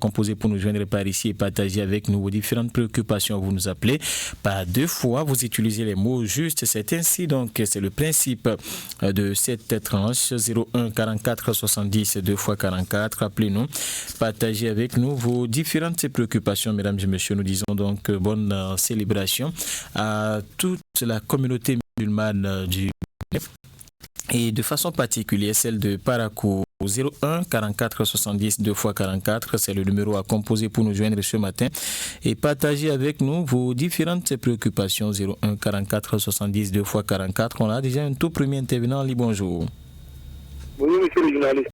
composer pour nous joindre par ici et partager avec nous vos différentes préoccupations. Vous nous appelez par deux fois, vous utilisez les mots justes. C'est ainsi donc, c'est le principe de cette tranche 01 44 70 2 fois 44. Appelez-nous, partagez avec nous vos différentes préoccupations, mesdames et messieurs. Nous disons donc bonne célébration à toute la communauté musulmane du et de façon particulière celle de Parakou. 01 44 70 2 fois 44, c'est le numéro à composer pour nous joindre ce matin et partager avec nous vos différentes préoccupations. 01 44 70 2 fois 44. On a déjà un tout premier intervenant. Bonjour. Oui, monsieur le journaliste.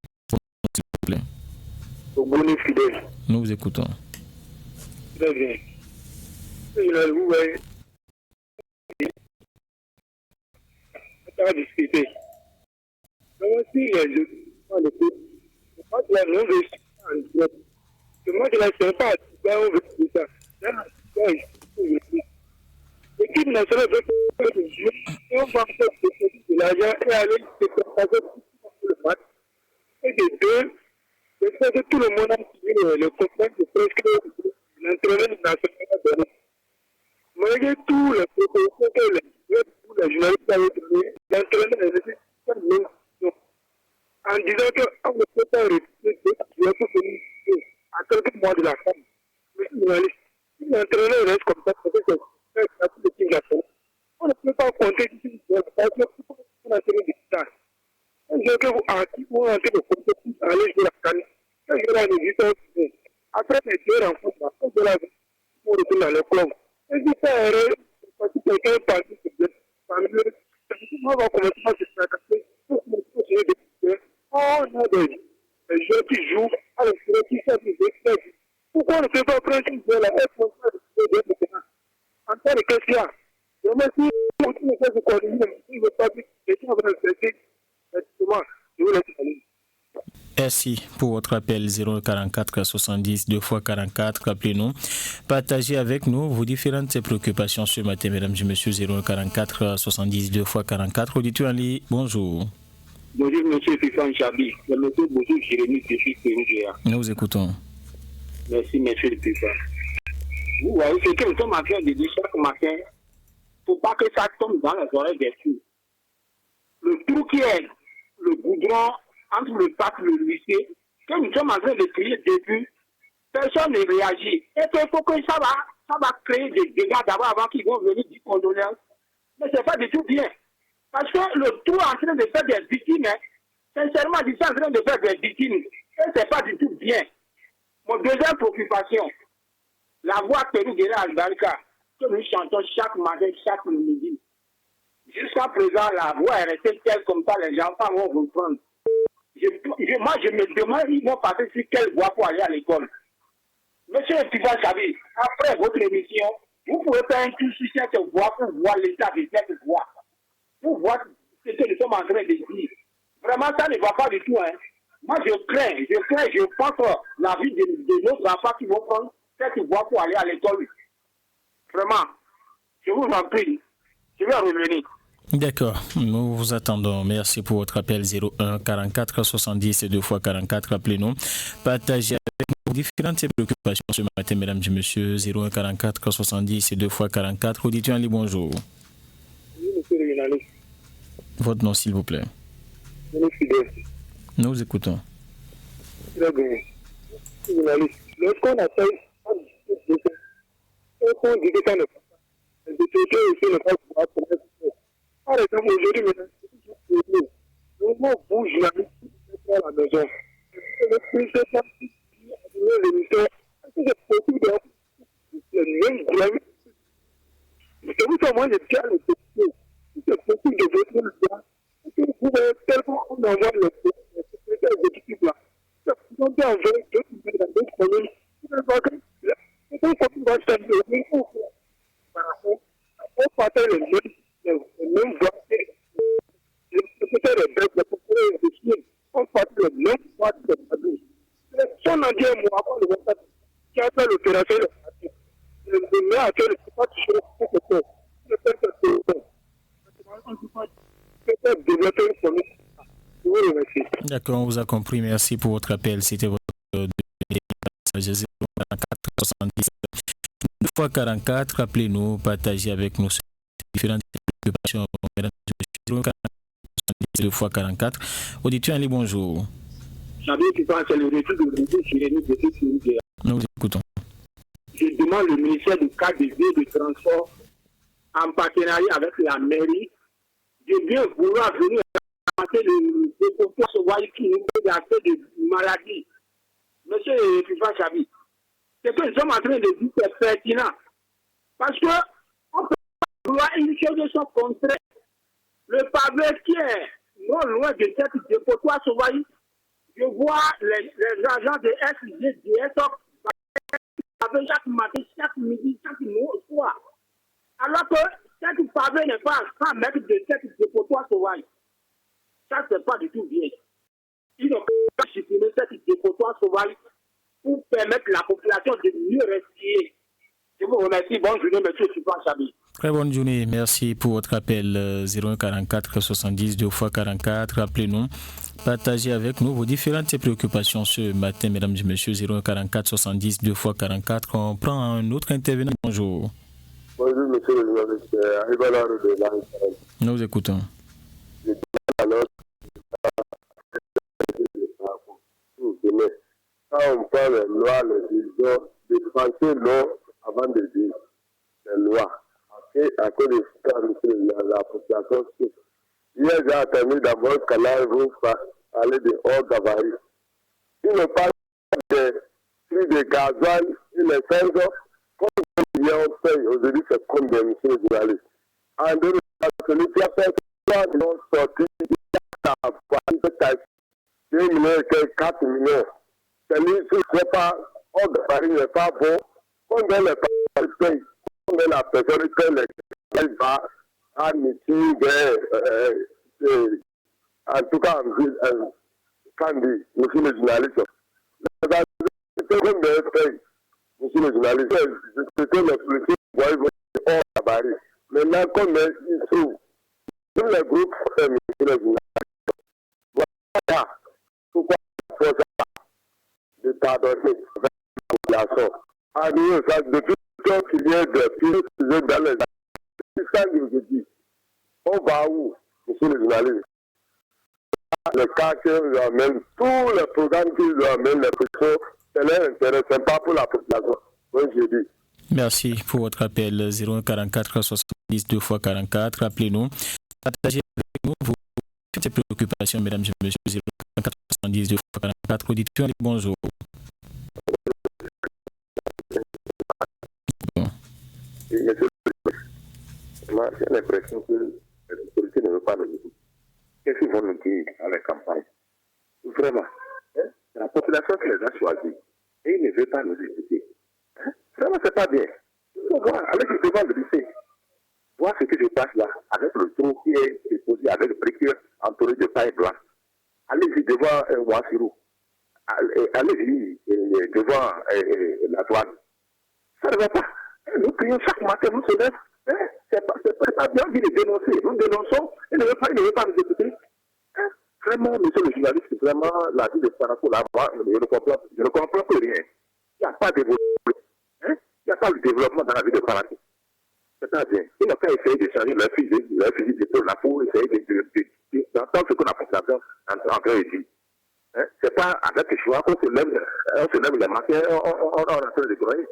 S'il vous plaît. Bonne fidèle. Nous vous écoutons. Très bien. Vous voyez, on va discuter. Donc, si les moi, je la non-gestion en direct. Moi, je la sais pas. On veut tout ça. L'équipe nationale veut jouer. Et on va faire de l'argent et aller se passer pour le match. Et de deux, je sais que tout le monde a suivi le conseil de presque l'entraîneur national a donné. Malgré tout les propositions que les journalistes avaient données, l'entraîneur est resté sans même en disant qu'on ne peut pas réfuter à quelques mois de la fin. Mais si l'entraîneur reste comme ça, c'est le team national. On ne peut pas compter ici sur la passion pour l'entraîneur de l'État. Un jeu que vous entrez de compétition à aller jouer la canne, un jeu là n'existe pas. Après les deux rencontres, on peut la pour retourner dans le club. Et si ça est parce que quelqu'un est parti se blesser, on va commencer à se fracasser pour continuer de faire. On a des joueurs qui jouent à l'extérieur, qui savent des experts. Pourquoi on ne peut pas prendre une joueur là et prendre de maintenant en tant que qu'est-ce qu'il y a? Vraiment, si on ne peut pas se coordonner, si on ne veut pas dire que les gens vont se faire, effectivement, je vous laisse aller. Merci pour votre appel 044 70 2 fois 44. Appelez-nous. Partagez avec nous vos différentes préoccupations ce matin, mesdames et messieurs. 044 70 2 fois 44. Auditeur Ali, bonjour. Bonjour, monsieur Fifan Chabi. Bonjour, Jérémy Fifi Pérougéa. Nous vous écoutons. Merci, monsieur le Fifan. Vous voyez, ce que nous sommes en train de dire chaque matin, il ne faut pas que ça tombe dans les oreilles des fous. Le trou qui est le goudron entre le parc et le lycée, que nous sommes en train de crier depuis, personne ne réagit. Et qu'il faut que ça va créer des dégâts d'abord avant qu'ils vont venir dire condoléances. Mais ce n'est pas du tout bien. Parce que le trou est en train de faire des victimes, sincèrement, il est en train de faire des victimes. Et ce n'est pas du tout bien. Mon deuxième préoccupation, la voix Pérougéa Albarka, que nous chantons chaque matin, chaque midi. Jusqu'à présent, la voix est restée telle comme ça, les enfants vont comprendre. Moi, je me demande, ils vont passer sur quelle voie pour aller à l'école. Monsieur Tifa Chabi, après votre émission, vous pouvez faire un tour sur cette voie pour voir l'état de cette voie. Pour voir ce que nous sommes en train de dire. Vraiment, ça ne va pas du tout. Moi, je pense la vie de nos enfants qui vont prendre cette voie pour aller à l'école. Vraiment, je vous en prie, je vais revenir. D'accord, nous vous attendons. Merci pour votre appel 01 44 70 2 fois 44. Appelez-nous. Partagez avec nous différentes préoccupations ce matin, mesdames et messieurs. 01 44 70 2 fois 44. Auditeur Ali, bonjour. Oui, monsieur le journaliste. Votre nom, s'il vous plaît. Nous vous écoutons. Très bien. Journaliste. Lorsqu'on appelle, on dit que ça ne passe pas. Les députés aussi ne passent pas pour être. Par exemple, aujourd'hui, le mot bouge la à la maison. Le président a donné l'émission. Est-ce que c'est possible de même gouvernement? C'est vous que moi, j'ai déjà le député. C'est possible de voter le droit. Est-ce que vous pouvez tellement on envoie le secrétaire exécutif là? Ils ont bien envoyé d'autres communes. C'est un côté qui va changer. Mais il faut par rapport à partir les mêmes voies. Le secrétaire est bête, le procureur est décidé. On partit le même voie de Madrid. Si on a dit un mot avant le vote, qui a fait l'opération, le maire a fait le pas toucher le secrétaire. Le secrétaire, peut-être développer une commune. Je vous remercie. D'accord, on vous a compris. Merci pour votre appel. C'était votre 044 70 2 fois 44. Appelez-nous, partagez avec nous différentes préoccupations. Mesdames et messieurs, 2 fois 44. Auditeur Ali, bonjour. Nous vous écoutons. Je demande le ministère du cadre de vie et de transport en partenariat avec la mairie de bien vouloir venir ramasser le dépotoir sauvage qui nous fait d'accès de maladies. Monsieur Fifa Chabi, ce que nous sommes en train de dire c'est pertinent. Parce que on peut vouloir une chose de son contraire. Le pavé qui est non loin de cette dépotoir sauvage, je vois les agents de SGDS avec chaque matin, chaque midi, chaque soir. Alors que cette pavé n'est pas à mettre de cette dépotoir sauvage. Ça, c'est pas du tout bien. Ils n'ont pas supprimer cette dépotoir sauvage pour permettre à la population de mieux respirer. Je vous remercie. Bonne journée, monsieur Super Chabi. Très bonne journée. Merci pour votre appel 01 44 70 2 fois 44. Appelez-nous. Partagez avec nous vos différentes préoccupations ce matin, mesdames et messieurs. 01 44 70 2 fois 44. On prend un autre intervenant. Bonjour. Bonjour, monsieur le journaliste. De la nous vous écoutons. Quand on parle de loi, de penser l'eau avant de dire les lois. À cause de ça, la population souffre. Hier, j'ai entendu d'abord que là, vous parlez de hors gabarit. Si on parle des prix de gasoil et les centres, combien on paye aujourd'hui, c'est combien, monsieur le journaliste? En 2000, celui qui a fait 3 millions sortis, il a fait 2 millions et 4 millions. Celui qui ne fait pas hors gabarit n'est pas bon. Combien les personnes payent? Combien la personne paye elle va à meeting, en tout cas, quand dit, monsieur le journaliste, combien paye, monsieur le journaliste, c'était le plus hors gabarit. Maintenant, combien il trouve? Tous les groupes, monsieur le journaliste, voilà pourquoi il faut ça, de pardonner avec la population. À nous, ça, depuis qu'il y a des plus dans les aujourd'hui, on va où, monsieur le journaliste? Les cas qu'ils amènent, tous les programmes qu'ils amènent, les pressions, c'est leur intérêt, c'est pas pour la population. Bon, je dis. Merci pour votre appel 01 44 70 2 fois 44. Appelez-nous. Partagez avec nous vos préoccupations, mesdames et messieurs. 01 44 70 2 fois 44. Auditeur, bonjour. J'ai l'impression que les autorités ne veulent pas nous écouter. Qu'est-ce qu'ils vont nous dire à la campagne? Vraiment, c'est la population qui les a choisis et ils ne veulent pas nous écouter. Vraiment, c'est pas bien. Il faut voir, allez devant le lycée, voir ce qui se passe là, avec le trou qui est déposé, avec le briquet entouré de paille blanche. Allez-y devant Ouassirou. Allez-y devant la douane. Ça ne va pas. Nous prions chaque matin, nous se lèvons. C'est pas bien de dénoncer. Nous dénonçons, il ne veut pas nous écouter. Vraiment, monsieur le journaliste, c'est vraiment la vie de Parakou là, moi, je ne comprends plus rien. Il n'y a pas de développement. Il n'y a pas de développement dans la vie de Parakou. C'est pas bien. Ils n'ont pas essayé de changer leur fusil d'épaule là pour essayer d'entendre ce que la population est en train de dire. C'est pas avec le choix qu'on se lève les matins, on est en train de broyer.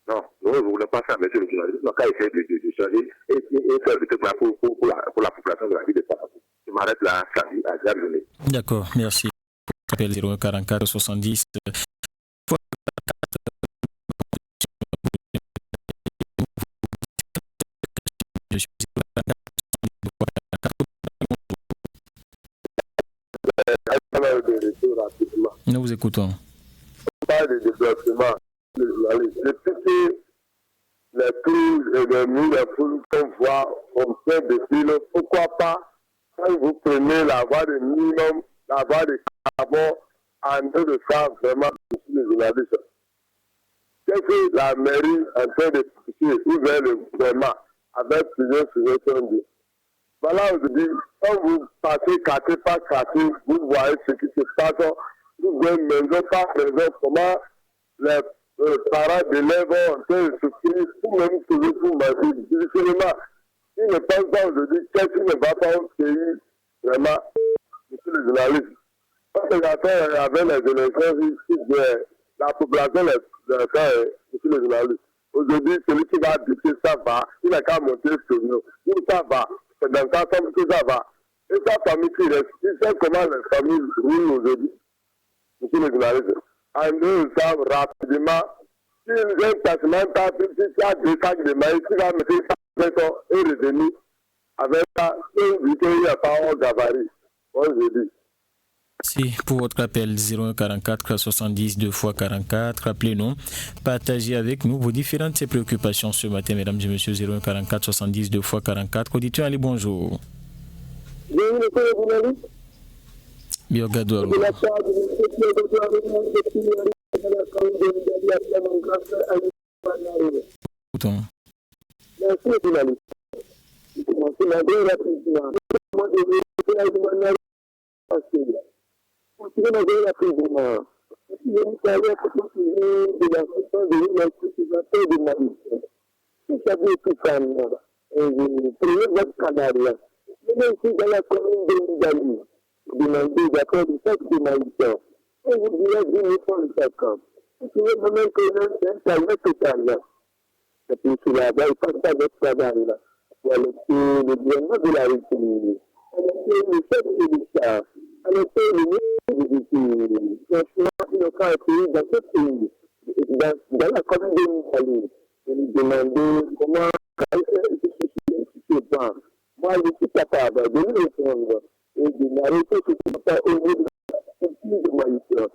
Non, nous ne voulons pas ça, monsieur le journaliste. Nous avons essayé de changer et faire le truc pour la population de la ville de Parakou. Je m'arrête là, samedi à Diable. D'accord, merci. Appel 01 44 70. Nous vous écoutons. On parle de développement. Depuis les tours et les murs et poules qu'on voit, on fait des piles, pourquoi pas, quand vous prenez la voie de minimum, la voie de carbone, en train de faire vraiment les journalistes. Qu'est-ce que la mairie est en train de pousser ouvert le gouvernement avec plusieurs suggestions? Voilà, aujourd'hui, quand vous passez quartier par quartier, vous voyez ce qui se passe, vous voyez maison par maison, comment les parents d'élèves ont en train de soutenir pour même trouver pour ma vie. Difficilement, ils ne pensent pas aujourd'hui qu'est-ce qui ne va pas au pays, vraiment, monsieur le journaliste. Parce que j'attends avec les élections ici, la population les monsieur le journaliste. Aujourd'hui, celui qui va habiter, ça va, il n'a qu'à monter sur nous. Nous, ça va, c'est dans sa famille que ça va. Et sa famille qui reste, il sait comment les familles roulent aujourd'hui, monsieur le journaliste. En nous savent rapidement, si un placement passe, si tu as 2 sacs de maïs, tu vas mettre ça et revenir avec ça, il n'y a pas de gabarit. Moi, je dis. Merci pour votre appel 01 44 70 2 x 44. Appelez-nous, partagez avec nous vos différentes préoccupations ce matin, mesdames et messieurs. 01 44 70 2 x 44. Auditeur, allez, bonjour. Biogador. Demander d'accord de chaque démolition. Et vous direz, vous faut le faire comme. Si vous voulez même que c'est un travail total. Et puis, sur la base, il passe pas de travail là. Pour aller sur le gouvernement de la République. On a fait le chef de l'État. On a fait le ministre de l'État. Franchement, il n'y a pas un pays dans ce pays. Dans la commune de l'Italie, on lui demandait comment se passe. Moi, je suis capable de lui répondre. Et de m'arrêter ce qui n'est pas au niveau de la culture de ma histoire.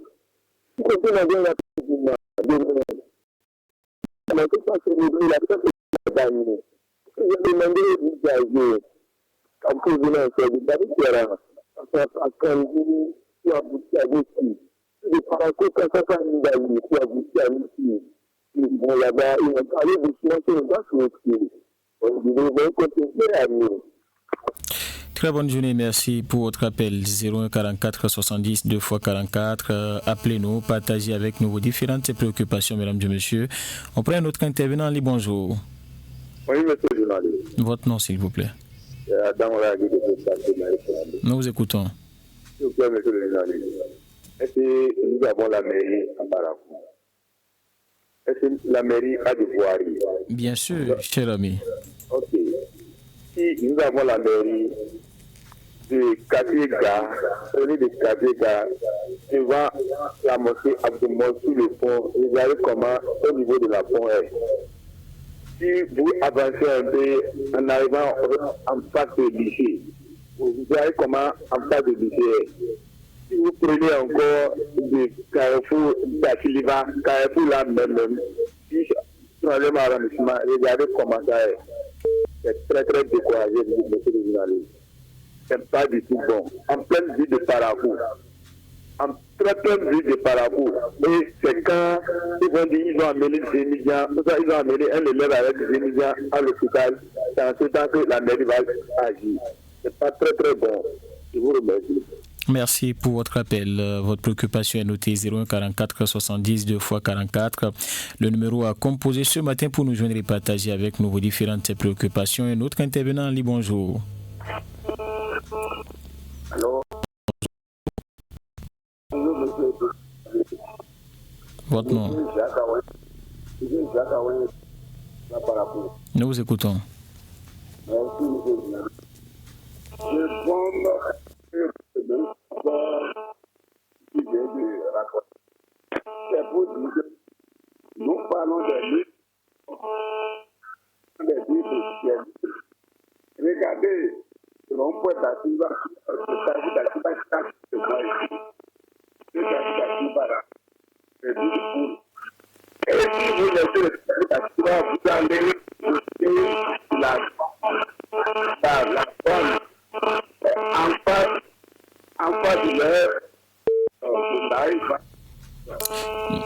Si quelqu'un a bien la culture on a tout ça célébré la fête de la dernière. Je demandé aux usagers, comme président de Barrière, à Kandi, qui a abouti à Messi. Les paracos, quand ça fait une dernière, qui a abouti à Messi. Bon, là-bas, ils ont parlé de silence, ils n'ont pas souhaité. On dit, ils vont continuer à nous. Très bonne journée, merci pour votre appel 01 44 70 2 x 44. Appelez-nous, partagez avec nous vos différentes préoccupations, mesdames et messieurs. On prend un autre intervenant. Ali, bonjour. Oui, monsieur le journaliste. Votre nom, s'il vous plaît. Nous vous écoutons. S'il vous plaît, monsieur le journaliste. Est-ce que nous avons la mairie à Baracou? Est-ce que la mairie a des voiries? Bien sûr, cher ami. Ok. Si nous avons la mairie de Kadega, de Kadega, devant la mosquée Abdoumour sur le pont, regardez comment au niveau de la pont est. Si vous avancez un peu en arrivant en face de lycée, vous verrez comment en face de lycée. Si vous prenez encore de Carrefour d'Achiliva, Carrefour là même, si troisième arrondissement, regardez comment ça est. C'est très très découragé, monsieur le journaliste. C'est pas du tout bon. En pleine ville de Paracou. En très pleine ville de Paracou. Et c'est quand ils vont dire qu'ils ont amené des étudiants, ils ont amené un élève avec des étudiants à l'hôpital. C'est en ce temps que la mairie va agir. C'est pas très très bon. Je vous remercie. Merci pour votre appel. Votre préoccupation est notée 01 44 70 2 x 44. Le numéro à composer ce matin pour nous joindre et partager avec nous vos différentes préoccupations. Un autre intervenant, Ali, bonjour. Allô? Votre nom? Nous vous écoutons. C'est pour dire que nous parlons des livres ciel. Regardez, rond-point d'Assiva, et si vous laissez l'Assiva, vous allez la forme en face de l'heure.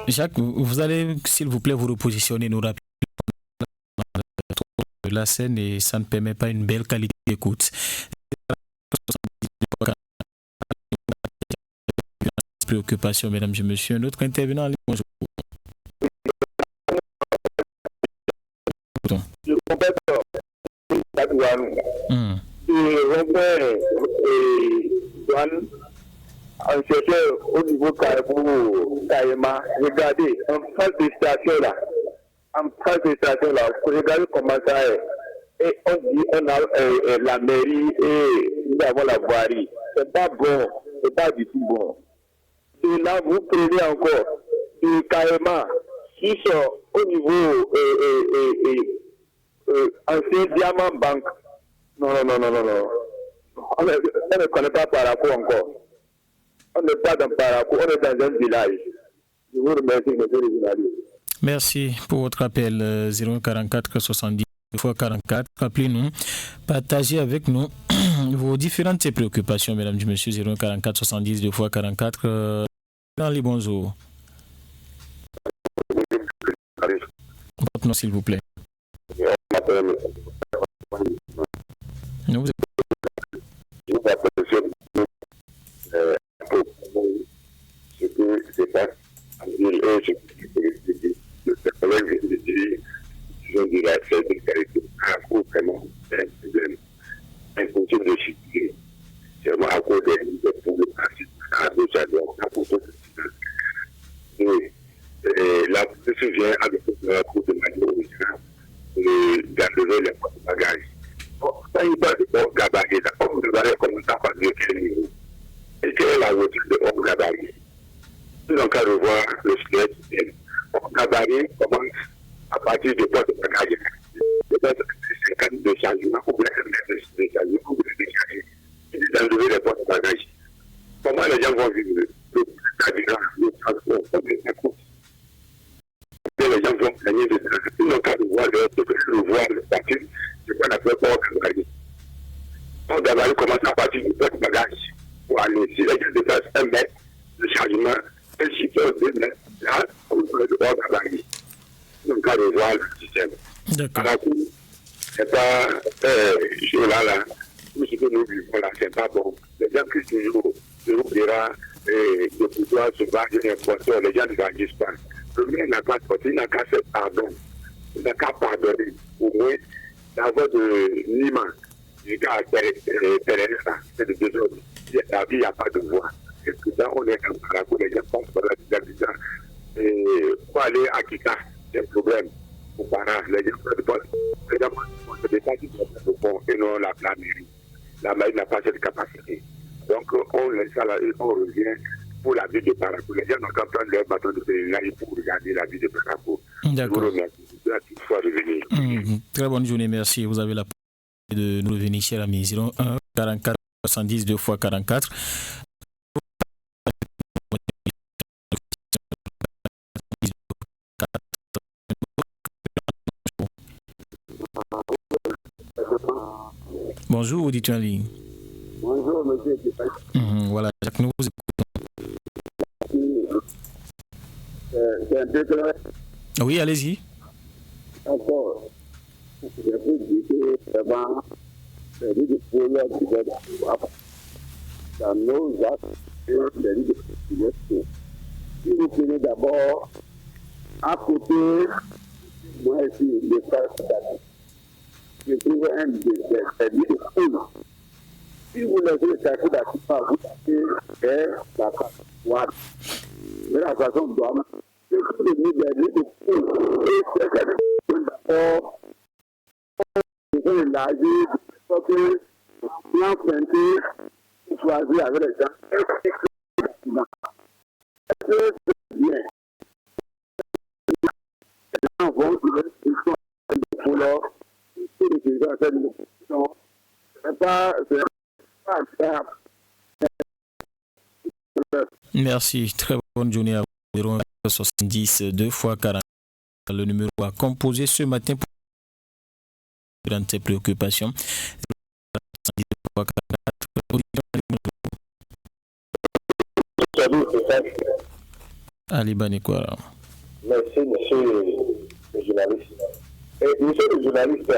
Jacques, vous allez, s'il vous plaît, vous repositionner nous rapidement de la scène et ça ne permet pas une belle qualité d'écoute. Préoccupation, mesdames et messieurs. Notre intervenant, bonjour. rond-point douane, en cherchant au niveau Carrefour, Caïma, regardez, en face de station là, regardez comment ça est. Et on dit, on a la mairie et nous avons la voirie. C'est pas bon, c'est pas du tout bon. Et là, vous prenez encore du Caïma, qui sont au niveau ancien Diamant Bank. Non. On ne connaît pas Parakou encore. On n'est pas dans Parakou, on est dans un village. Je vous remercie, monsieur le journaliste. Merci pour votre appel 044 70 fois 44. Appelez-nous, partagez avec nous vos différentes préoccupations, mesdames et messieurs. 044 70 fois 44. Dans les bonjours. Votre nom, s'il vous plaît. Nous vous la police vient avec la cour de manière originale d'enlever les bagages. Ça, il parle de hors gabarit. La hors gabarit commence à parler de quel niveau. Et quelle est la voiture de hors gabarit? Nous avons qu'à revoir le squelette. Hors gabarit commence à partir de porte de bagages. Peut-être 50 de chargement ou bien de chargement ou bien de chargement. Il dit d'enlever les portes de bagages. Comment les gens vont vivre le transport, les gens vont gagner de ça. Ils n'ont qu'à revoir le statut, c'est quoi la peur hors gabarit. Hors gabarit commence à partir du porte de bagages pour aller. Si les gens déplacent 1 mètre de chargement, un chiffre 2 mètres, là, on peut le hors gabarit. Ils n'ont qu'à revoir le système. D'accord. À la cour, c'est pas là, tout ce que nous vivons là, c'est pas bon. Les gens qui toujours dira de pouvoir se battre des imposteurs, les gens ne réagissent pas. Le maire n'a pas sorti, il n'a qu'à faire pardon. Il n'a qu'à pardonner. Au moins, d'avoir de Nima, du gars Teresa, c'est de 2 autres. La vie, il n'y a pas de voix. Et tout ça, on est en Parakou, les gens pensent par la vie. Pour aller à Kita, c'est un problème. Pour Para, les gens se déplacent au fond et non la mairie. La mairie n'a pas cette capacité. Donc, on laisse ça là et on revient pour la ville de Parakou. Les gens n'ont qu'à prendre leur bâton de pèlerinage pour regarder la ville de Parakou. D'accord. Je vous remercie de toutefois revenir. Très bonne journée, merci. Vous avez la possibilité de nous revenir, cher ami. 01 44 70 2 fois 44. Bonjour, auditeur en ligne. Bonjour, monsieur. Voilà, Jacques, nous vous écoutons. C'est un peu clair. Oui, allez-y. Encore, je peux dire que vraiment, c'est lui de pouvoir dans nos actes et c'est lui de pouvoir. Si vous prenez d'abord, à côté, moi ici, le frère, je trouve un des lits de foule. Si vous laissez le café d'activement, vous savez la façon. Mais la façon doit c'est que le lits de foule. Et c'est que d'abord, il faut élargir, il faut que bien pointer, choisir avec les gens. Est-ce que c'est bien? Les gens vont ils sont de couleur. Merci, très bonne journée à vous. 70 2 fois 40. Le numéro à composer ce matin pour prendre ses préoccupations. 70 2 fois 44. Ali Banekwara. Merci, monsieur le journaliste. Monsieur le journaliste,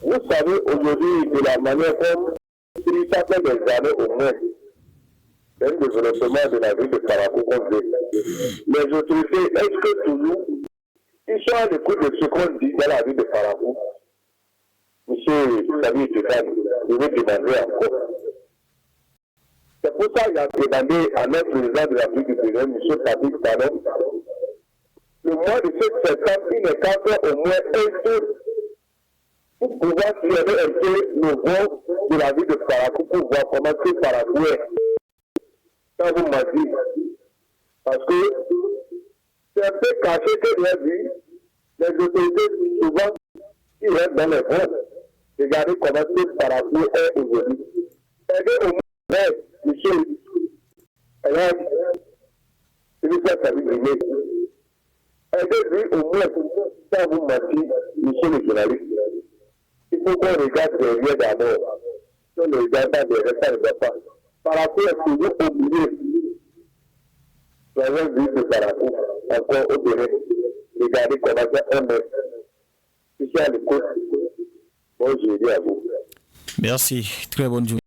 vous savez aujourd'hui de la manière comme ça fait des années au moins, c'est le développement de la ville de Parakou qu'on veut. Les autorités, est-ce que toujours, ils sont à l'écoute de ce qu'on dit dans la ville de Parakou? Monsieur David Tchekane, je vais demander encore. C'est pour ça qu'il a demandé à notre président de la République du Bénin, M. Patrick Talon, le mois de septembre, il est quand au moins un tour pour pouvoir tirer un peu le vent de la ville de Parakou pour voir comment ce Parakou est. Ça vous m'a dit. Parce que c'est un peu caché que j'ai vu. Les autorités, souvent, ils restent dans les fonds. Regardez comment ce Parakou est aujourd'hui. Aidez au moins, monsieur, c'est le fait de lui. Aidez-lui au moins, ça vous m'a dit, monsieur le journaliste. Il faut qu'on regarde derrière d'abord. Si on ne regarde pas derrière, ça ne va pas. Parakou est toujours obligé. Soyons vus de Parakou, encore au Bénin. Regardez comment ça on est. Si c'est à l'écoute, bon, je dis à vous. Merci. Très bonne journée.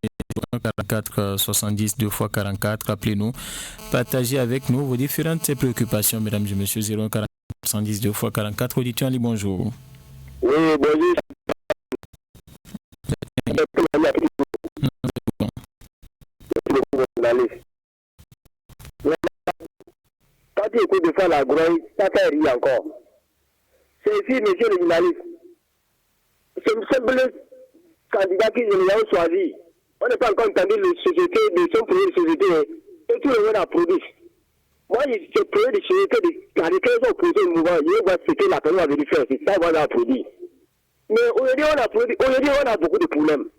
44 70 2 x 44. Appelez-nous. Partagez avec nous vos différentes préoccupations, mesdames et messieurs. 01 44 70 2 x 44. Auditeur Ali, bonjour. Oui, bonjour. Quand tu écoutes de faire la grouille, ça fait rire encore. C'est ici, monsieur le journaliste. C'est le simple candidat qui nous a choisi. On n'est pas encore entendu les sociétés, de son projet de société, et tout le monde a produit. Moi, j'ai projet de société, quand les 15 ans opposés au mouvement, je vois ce que la personne avait dû faire, c'est ça qu'on a produit. Mais aujourd'hui, on a beaucoup de problèmes.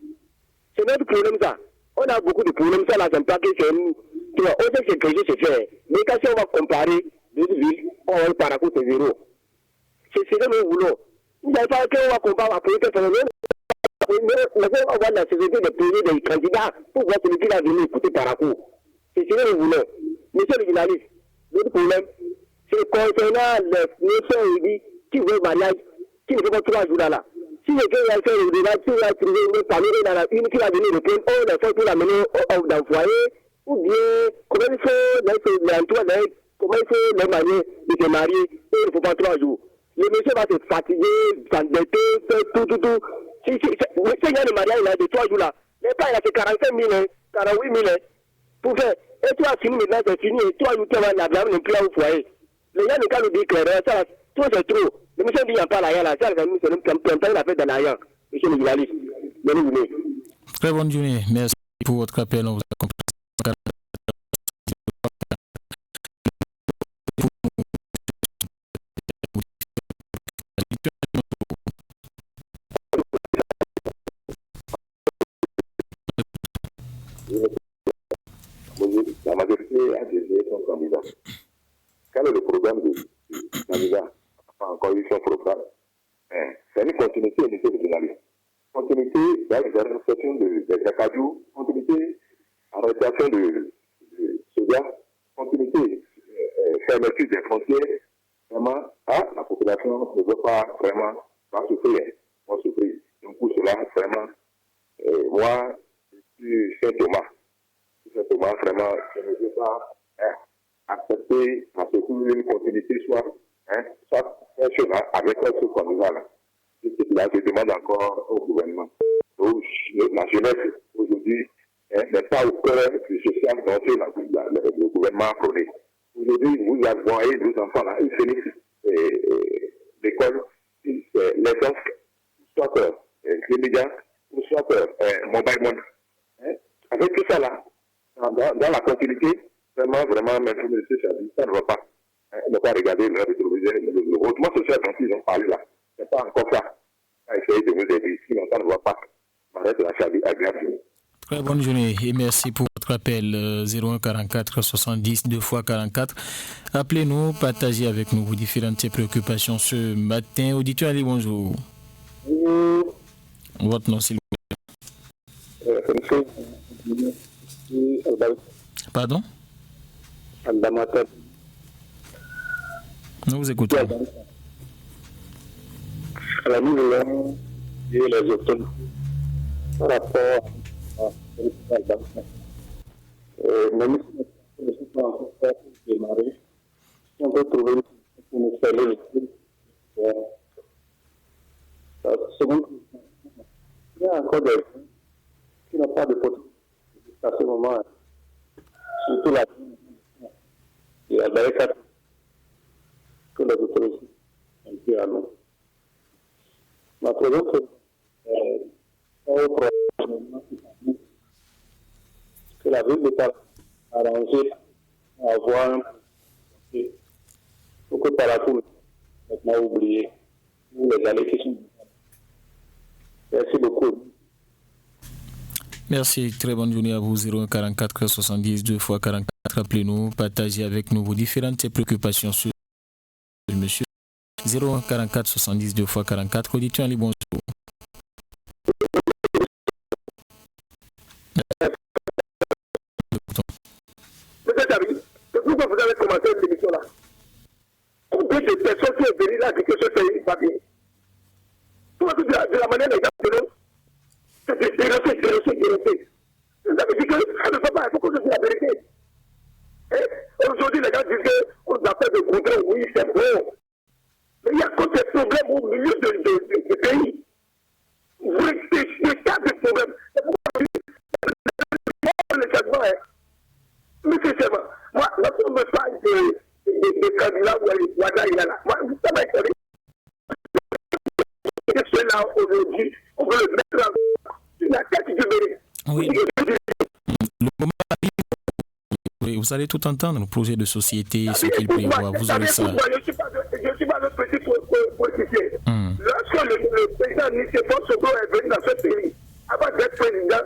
C'est notre problème, ça. On a beaucoup de problèmes, ça, là, j'aime pas que c'est nous. Tu vois, on sait que c'est se fait. Mais quand on va comparer deux villes, on va par rapport à zéro. C'est ce que nous voulons. Nous n'avons pas qu'on va comparer la politique féminine. On va voir la société des pays, des candidats, pour voir celui qui va venir écouter par rapport. C'est ce que nous voulons. Monsieur le journaliste, l'autre problème, c'est concernant les nations qui veulent mariage, qui ne fait pas 3 jours là. Si le gars va faire le débat, si il va trouver une famille dans une qui va venir répondre, on a fait pour l'amener dans le foyer, ou bien comment il faut l'entour, comment il faut les marier, de se marier, et il ne faut pas 3 jours. Le monsieur va se fatiguer, s'endetter, faire tout. Si il y a le mariage là, de 3 jours là, mais pas il a fait 45 000, 48 000 pour faire. Et toi, fini maintenant, c'est fini, et 3 jours, tu vas la blâme, ne plus au foyer. Les gens ne peuvent nous dire clairement, ça, tout c'est trop. Le monsieur dit, il n'y a pas la là, ça, c'est un la fête dans la monsieur le journaliste. Bonne journée. Très bonne journée. Merci pour votre appel. On vous a compris. La majorité a désigné son candidat. Quel est le programme du candidat? Encore eu son programme. C'est une continuité au niveau du journalisme. Continuité dans les arrestations des acadios, continuité arrestation de soldats, continuité fermeture des frontières. Vraiment, la population ne veut pas vraiment pas souffrir. Donc pour cela, vraiment, moi, je suis Saint-Thomas. Saint-Thomas, vraiment, je ne veux pas accepter à ce qu'une continuité soit fonctionnelle avec ce candidat-là. Là, je demande encore au gouvernement. Donc, la jeunesse, aujourd'hui, n'est pas au cœur du social dont le gouvernement a prôné. Aujourd'hui, vous voyez nos enfants là, ils finissent l'école, les enfants, soit les médias, soit mobile money. Avec tout ça là, dans la continuité, vraiment, même si M. Chabi, ça ne va pas. On ne va pas regarder le regroupement social dont ils ont parlé là. Ce n'est pas encore ça. À essayer de vous aider. Sinon, ça ne va pas. Arrête la Chabi agréable. Très bonne journée et merci pour votre appel 01 44 70 2 x 44. Appelez-nous, partagez avec nous vos différentes préoccupations ce matin. Auditeur, allez, bonjour. Votre nom, s'il vous plaît. Pardon? Nous vous écoutons. Nous voulons dire les autorités par rapport même si nous ne sommes pas encore prêts pour démarrer, si on peut trouver une pour nous faire les seconde Il y a encore des gens qui n'ont pas de potentiel à ce moment, surtout la barricade que les autorités ont dit à nous. Ma présence est que la ville n'est pas arrangée à avoir un pour que par la foule, maintenant oublié, ou les allées qui sont. Merci beaucoup. Merci, très bonne journée à vous. 0144 70 2 fois 44. Appelez-nous, partagez avec nous vos différentes préoccupations sur monsieur. 0144 70 2 fois 44. Auditeur, allez, bonjour. Monsieur David, pourquoi vous avez commencé l'émission là? Combien de personnes qui sont venues là dire que ce pays va bien? De la manière dont nous c'est dénoncé. Vous avez dit que ça ne fait pas, il faut que je dise la vérité. Aujourd'hui, les gens disent qu'on nous appelle de goudron, oui, c'est bon. Mais il y a encore des problèmes au milieu du pays. Vous des tas de problèmes. C'est pourquoi le changement est. Mais c'est seulement, moi, lorsqu'on me parle de candidats ou Ouada, il est là. Moi, ça m'a étonné. Là aujourd'hui, on veut le mettre sur la tête du bébé. Oui. Le moment arrive, vous allez tout entendre, le projet de société, ce qu'il prévoit, vous aurez ça. Je ne suis pas le petit politicien. Lorsque le président Nicéphore Soglo est venu dans ce pays, avant d'être président,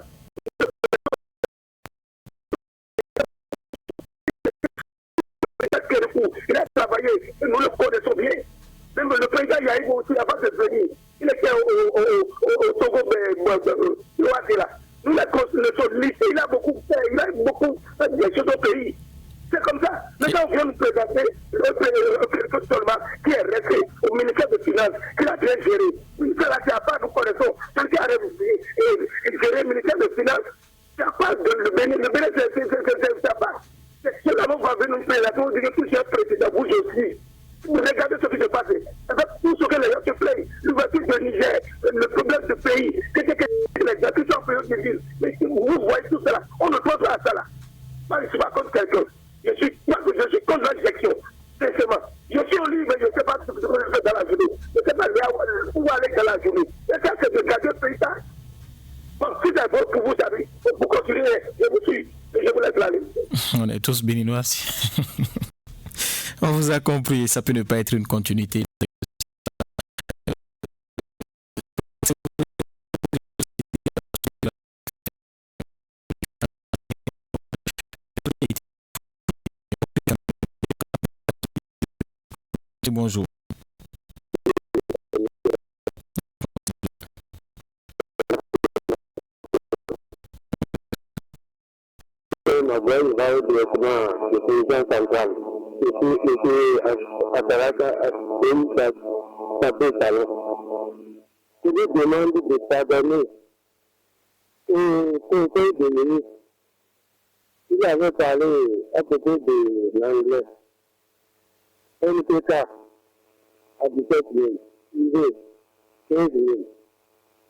il a travaillé, et nous le connaissons bien. Même le président Yaïbo aussi, avant de venir, il était au Togo, là. Nous le lycée, il a beaucoup fait, il a beaucoup de choses au pays. C'est comme ça. Maintenant, on vient nous présenter le seulement qui est resté au ministère des Finances, qui l'a bien géré. Le ministère là, qui n'a pas, nous connaissons, celui qui a géré le ministère des Finances, qui n'a pas le bénéfice, c'est pas. C'est là où on va venir nous présenter, on dit que tout c'est président, vous aussi. Vous regardez ce qui se passe. Avec tout ce que les gens se plaignent, l'ouverture de Niger, le problème du pays, c'est que les gens qui sont en période de ville. Mais si vous voyez tout cela, on ne pense pas à ça là. Moi, je ne suis pas contre quelqu'un. Je suis contre l'injection. Sincèrement. Je suis au lit, mais je ne sais pas ce que je fais dans la journée. Je ne sais pas où aller dans la journée. Et ça, c'est de garder le pays ça. Bon, si c'est bon pour vous, savez, pour continuer, je vous suis. Et je vous laisse aller. On est tous béninois. On vous a compris, ça peut ne pas être une continuité. Bonjour. Ma voix va directement le président central. À Taraka, ça peut parler. Je lui demande de pardonner au conseil des ministres. Il avait parlé à côté de l'anglais. NPK à 17 000, IV 15 000.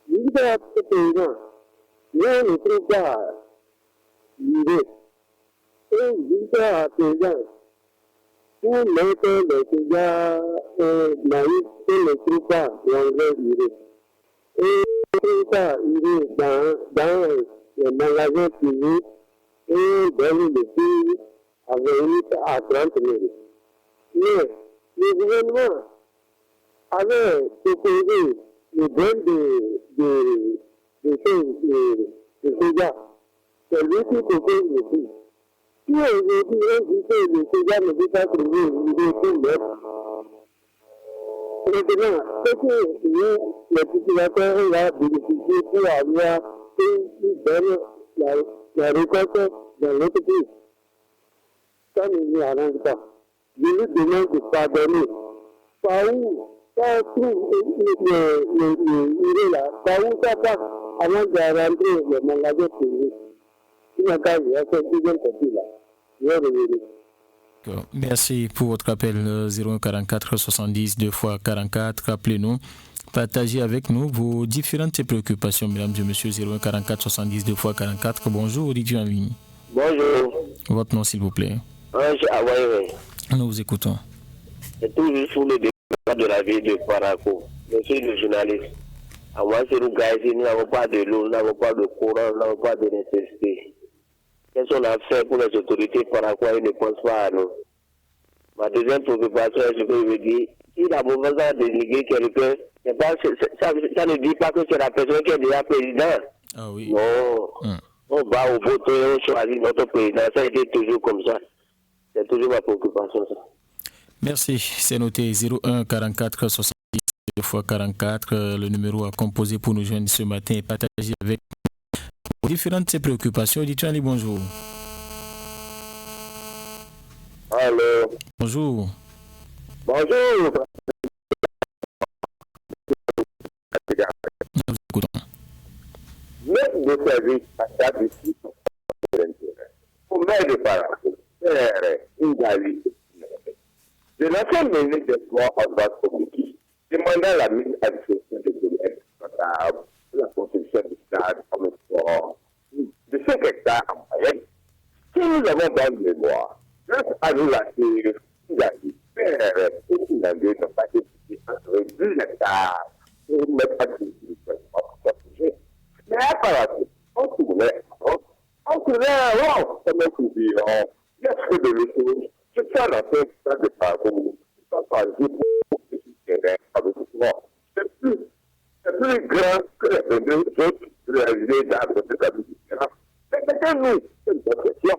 Il dit à ce président, mais on ne trouve pas l'idée. Et il dit à président, pour mettre les paysans maïs, on ne trouve pas l'engrais d'urée. Et on ne trouve pas l'urée dans les magasins privés et dans le pays à 30 000. Mais le gouvernement avait proposé le don de soja. C'est lui qui propose le prix. Si aujourd'hui on dit que le soja ne peut pas trouver l'idée pour mettre, maintenant, c'est que nous, les populations, on va bénéficier pour avoir une bonne la récolte dans notre pays. Ça ne nous arrange pas. Je lui demande de pardonner. Par où ça trouve là, par où ça passe avant de rentrer le magasin privé. Il n'y a qu'à y avoir une deuxième copie là. Je vais revenir. Merci pour votre appel 0144 70 2 fois 44. Appelez-nous. Partagez avec nous vos différentes préoccupations, mesdames et messieurs. 01 44 70 2 x 44. Bonjour, auditeur en ligne. Bonjour. Votre nom, s'il vous plaît. Nous vous écoutons. C'est toujours sur le débat de la ville de Paraco. Monsieur le journaliste, à moi, c'est nous gars ici, nous n'avons pas de l'eau, nous n'avons pas de courant, nous n'avons pas d'électricité. Qu'est-ce qu'on a fait pour les autorités Paraco? Ils ne pensent pas à nous. Ma deuxième préoccupation, je veux dire, si la mauvaise a dénigré quelqu'un, ça ne dit pas que c'est la personne qui est déjà président. Ah oui. Non. On va au vote, on choisit notre président. Ça a été toujours comme ça. C'est toujours ma préoccupation, ça. Merci. C'est noté 01 44 70 2 x 44. Le numéro à composer pour nous joindre ce matin et partager avec nous différentes préoccupations. Dites-moi, bonjour. Allô. Bonjour. Bonjour. Nous vous écoutons. Maître de service à sa discussion pour maire de Paraco, faire une galerie. De l'ancien ministre des Sports en base communiqué, demandant la mise à disposition de domaines exploitables pour la construction du stade en sport de 5 hectares en moyenne. Si nous avons dans le mémoire, grâce à nous la série, il a dit faire et finalement ne pas décider entre 10 hectares pour mettre à disposition de projet. Mais à Paraco, on tournait avant, comme un courbillon, il y a trop de ressources. C'est ça la fin stade de Paraco. Ça par exemple pour ce terrain avec moi. C'est plus grand que les deux autres réalisés dans notre établissement. Mais nous, c'est une bonne question.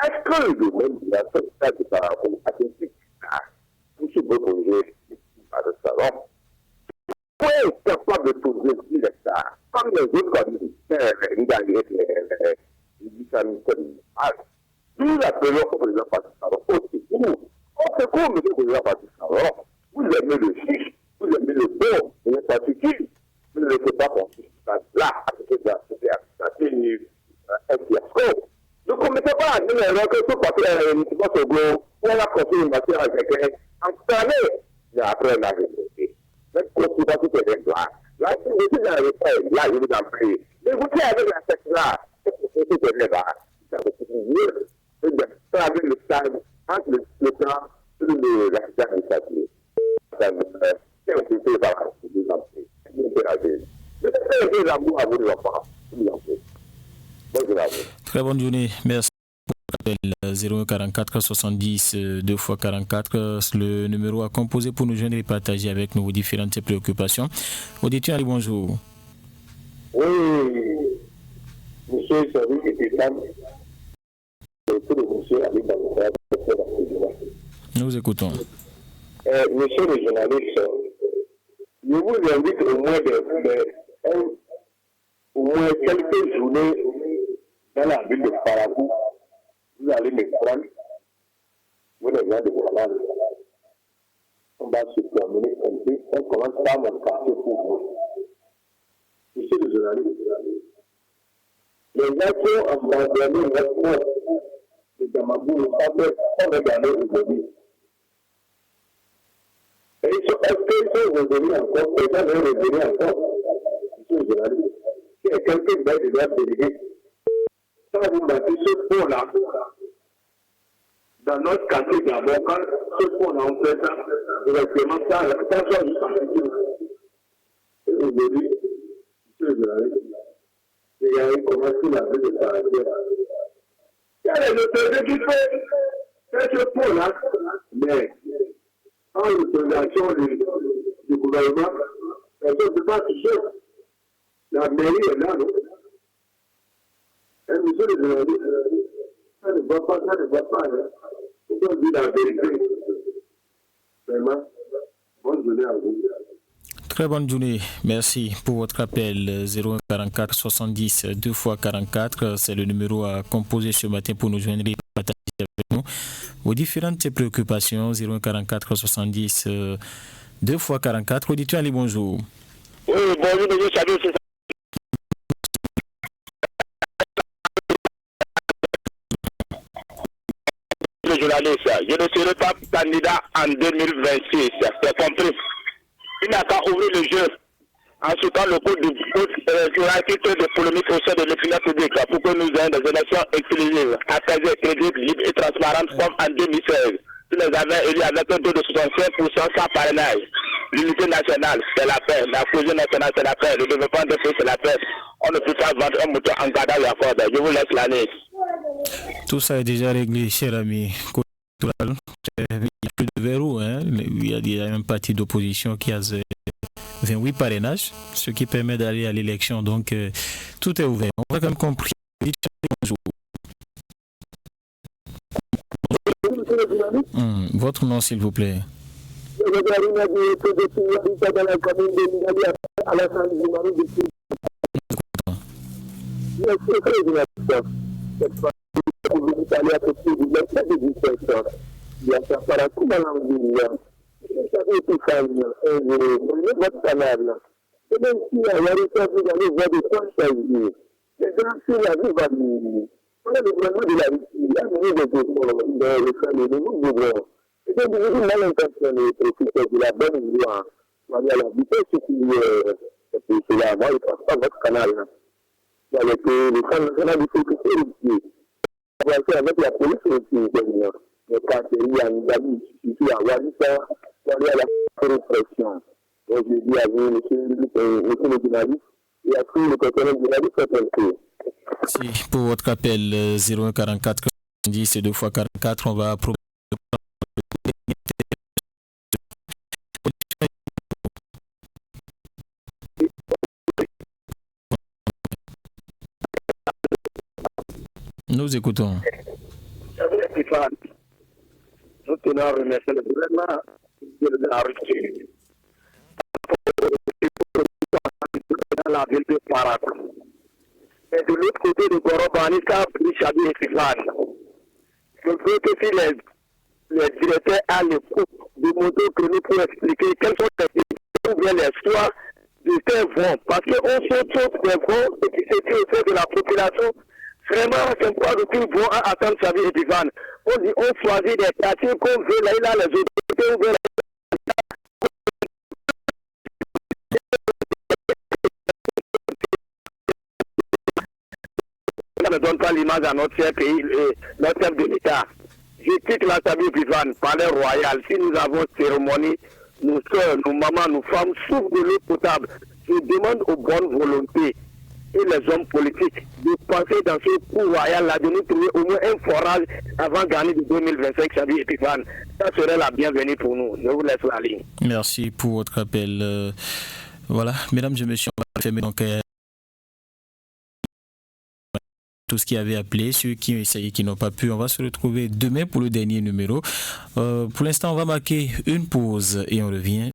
Est-ce que le domaine de la stade de Paraco a été pour ce beau projet par le salon? Est capable de tourner 10 hectares, comme les autres communautaires, les différents communautaires. Nous appelons au président Patrick au secours. Au secours, monsieur le président Patrick vous aimez le chiche, vous aimez le beau, vous n'êtes pas utile. Vous ne laissez pas construire là, à côté de la société, un fiasco. Ne commettez pas la même erreur que ce papier municipal Togo, où on a construit une matière à quelqu'un en année, mais après on a révolté. Même quand tu vas tout est là. Là, si vous êtes dans le fait, là, je vous en prie. Mais vous êtes avec la tête là, c'est pour que tout est là. Ça va être mieux de traverser le stade entre le temps et l'accident administratif. C'est un peu par là, je vous en prie. Mais c'est un amour à vous de l'enfant. Je vous en prie. Bonjour à vous. Très bonne journée. Merci. 01 44 70 2 x 44, le numéro à composer pour nous joindre et partager avec nous vos différentes préoccupations. Auditeur, bonjour. Oui, monsieur, c'est vous qui êtes femme. Monsieur, avec nous vous écoutons. Monsieur le journaliste, je vous invite au moins quelques journées dans la ville de Paraco. Vous allez me prendre, vous les gens de Guadeloupe. On va se promener un peu, on commence par mon quartier pour vous. Monsieur le journaliste, les gens qui ont abandonné leur corps de Damabou ne savent pas regarder aujourd'hui. Est-ce qu'ils sont revenus encore? Les gens vont revenir encore. Monsieur le journaliste, s'il y a quelqu'un qui va devoir déléguer, quand vous mettez ce pont-là, dans notre quartier d'abord, quand ce pont-là, on fait ça, directement, ça soit juste en futur. Et aujourd'hui, monsieur le journaliste, il y a eu comment il a vu de Paraco. Il y a les autorités qui fait ce pont-là, mais en l'autorisation du gouvernement, personne ne peut pas toucher. La mairie est là, non? Et monsieur le journaliste, ça ne va pas, hein. Il faut dire la vérité. Vraiment, bonne journée à vous. Très bonne journée. Merci pour votre appel. 01 44 70 2 x 44. C'est le numéro à composer ce matin pour nous joindre et partager avec nous vos différentes préoccupations. 01 44 70 2 x 44. Auditeur, allez, bonjour. Oui, bonjour, monsieur Chadou, c'est ça. Journaliste, je ne serai pas candidat en 2026, c'est compris. Il n'a qu'à ouvrir le jeu En ce temps, le cours sera titre de polémique au sein de l'opinion publique pour que nous ayons des élections exclusives, apaisées, crédibles, libres et transparentes comme en 2016. Nous les avons élus avec un taux de 65% sans parrainage. L'unité nationale, c'est la paix. La cohésion nationale, c'est la paix. Le développement des pays, c'est la paix. On ne peut pas vendre un mouton en gardant la corde. Je vous laisse l'année. Tout ça est déjà réglé, cher ami. Il n'y a plus de verrou. Hein? Il y a un parti d'opposition qui a 28 parrainages, ce qui permet d'aller à l'élection. Donc, tout est ouvert. On a quand même compris. Votre nom, s'il vous plaît. Si pour votre appel 01 44 90 et 2 fois 44, on va nous écoutons. Nous tenons à remercier le gouvernement de la rupture dans la ville de Parakou. Et de l'autre côté de Gorobanika, Richard et Sifan. Je veux que si les directeurs à l'écoute du moto que nous pouvons expliquer quels sont les choix de ces vents. Parce qu'on se trouve des vents et qui se dit au sein de la population. Vraiment, c'est pas de tout vont attendre sa vie et divane. On dit, on choisit des quartiers qu'on veut, là, les autorités, on veut ne donne pas l'image à notre chef pays, notre chef de l'État. Je quitte la Sabine Vivane, palais royal. Si nous avons cérémonie, nos soeurs, nos mamans, nos femmes souffrent de l'eau potable. Je demande aux bonnes volontés et les hommes politiques de penser dans ce coup royal-là, de nous trouver au moins un forage avant de gagner de 2025 Sabine Epifane. Ça serait la bienvenue pour nous. Je vous laisse la ligne. Merci pour votre appel. Voilà, mesdames et messieurs, on va fermer donc tout ce qui avait appelé, ceux qui ont essayé, qui n'ont pas pu. On va se retrouver demain pour le dernier numéro. Pour l'instant, on va marquer une pause et on revient.